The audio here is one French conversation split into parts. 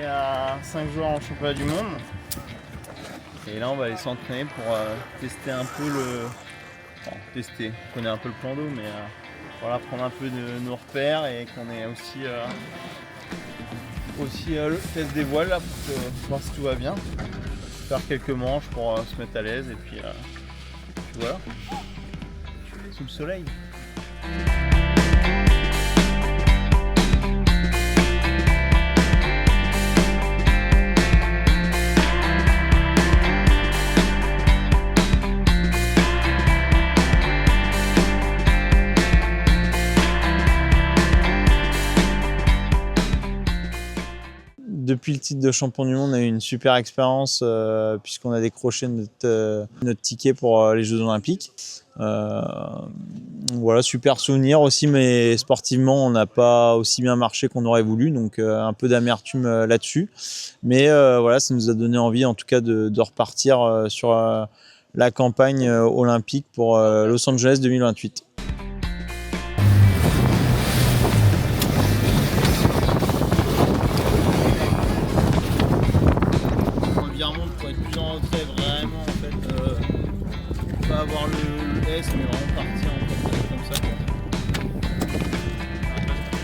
à 5 jours en championnat du monde. Et là on va aller s'entraîner pour tester un peu tester, on connaît un peu le plan d'eau, mais voilà, prendre un peu de nos repères et qu'on ait aussi le test des voiles là, pour voir si tout va bien. Faire quelques manches pour se mettre à l'aise et puis voilà, sous le soleil. Depuis le titre de champion du monde, on a eu une super expérience puisqu'on a décroché notre ticket pour les Jeux Olympiques. Voilà, super souvenir aussi, mais sportivement, on n'a pas aussi bien marché qu'on aurait voulu, donc un peu d'amertume là-dessus. Mais voilà, ça nous a donné envie en tout cas de repartir sur la campagne olympique pour Los Angeles 2028. Pour être plus en retrait, vraiment en fait, pas avoir le S mais vraiment partir en fait, comme ça quoi.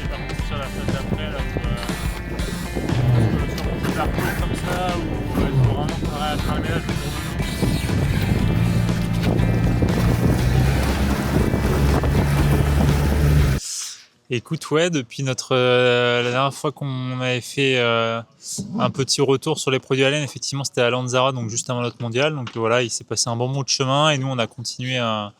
J'ai pas compris sur la phase d'après là où je faire comme ça ou il faut vraiment parer à travers là. Écoute, ouais, depuis la dernière fois qu'on avait fait un petit retour sur les produits Allen, effectivement, c'était à Lanzara, donc juste avant notre mondial. Donc voilà, il s'est passé un bon bout de chemin et nous, on a continué à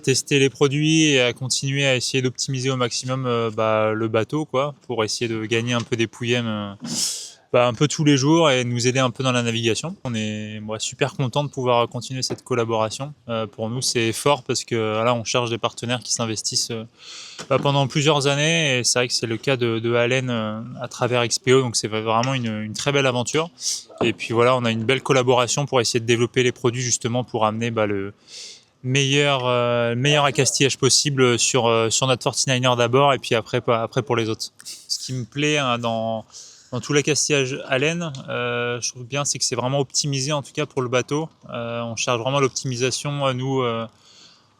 tester les produits et à continuer à essayer d'optimiser au maximum le bateau, quoi, pour essayer de gagner un peu des pouillèmes un peu tous les jours et nous aider un peu dans la navigation. On est super content de pouvoir continuer cette collaboration. Pour nous, c'est fort parce que là, on cherche des partenaires qui s'investissent pendant plusieurs années et c'est vrai que c'est le cas de Allen à travers XPO, donc c'est vraiment une très belle aventure. Et puis voilà, on a une belle collaboration pour essayer de développer les produits justement pour amener le meilleur accastillage possible sur notre 49er d'abord et puis après pour les autres. Ce qui me plaît dans tout l'accastillage Allen, je trouve bien, c'est que c'est vraiment optimisé en tout cas pour le bateau. On cherche vraiment l'optimisation, nous,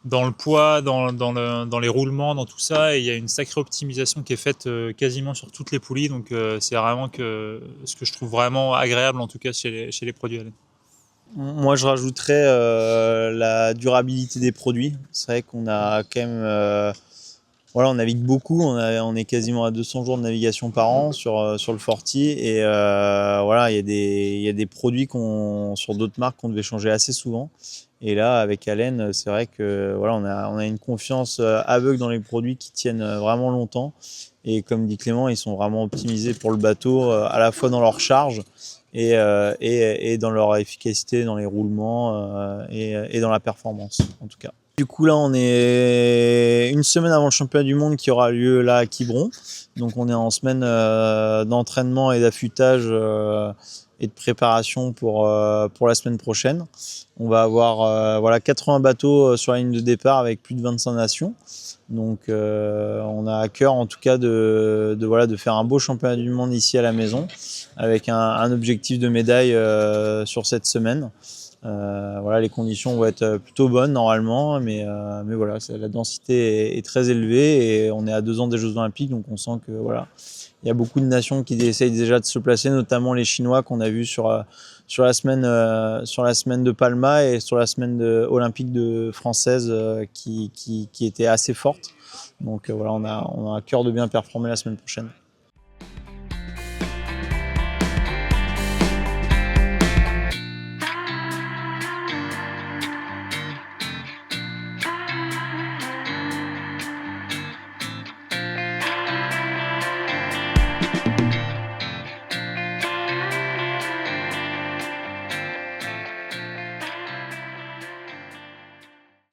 dans le poids, dans les roulements, dans tout ça. Et il y a une sacrée optimisation qui est faite quasiment sur toutes les poulies. Donc c'est vraiment ce que je trouve vraiment agréable en tout cas chez les produits Allen. Moi je rajouterais la durabilité des produits. C'est vrai qu'on a quand même... on navigue beaucoup, on est quasiment à 200 jours de navigation par an sur le Forti et il y a des produits sur d'autres marques qu'on devait changer assez souvent. Et là, avec Allen, c'est vrai que on a une confiance aveugle dans les produits qui tiennent vraiment longtemps. Et comme dit Clément, ils sont vraiment optimisés pour le bateau, à la fois dans leur charge et dans leur efficacité, dans les roulements et dans la performance en tout cas. Du coup là on est une semaine avant le championnat du monde qui aura lieu là à Quiberon. Donc on est en semaine d'entraînement et d'affûtage et de préparation pour la semaine prochaine. On va avoir 80 bateaux sur la ligne de départ avec plus de 25 nations. Donc on a à cœur en tout cas de faire un beau championnat du monde ici à la maison avec un objectif de médaille sur cette semaine. Les conditions vont être plutôt bonnes normalement, mais voilà, la densité est très élevée et on est à 2 ans des Jeux Olympiques, donc on sent que il y a beaucoup de nations qui essayent déjà de se placer, notamment les Chinois qu'on a vus sur la semaine de Palma et sur la semaine olympique française qui était assez forte. Donc on a à cœur de bien performer la semaine prochaine.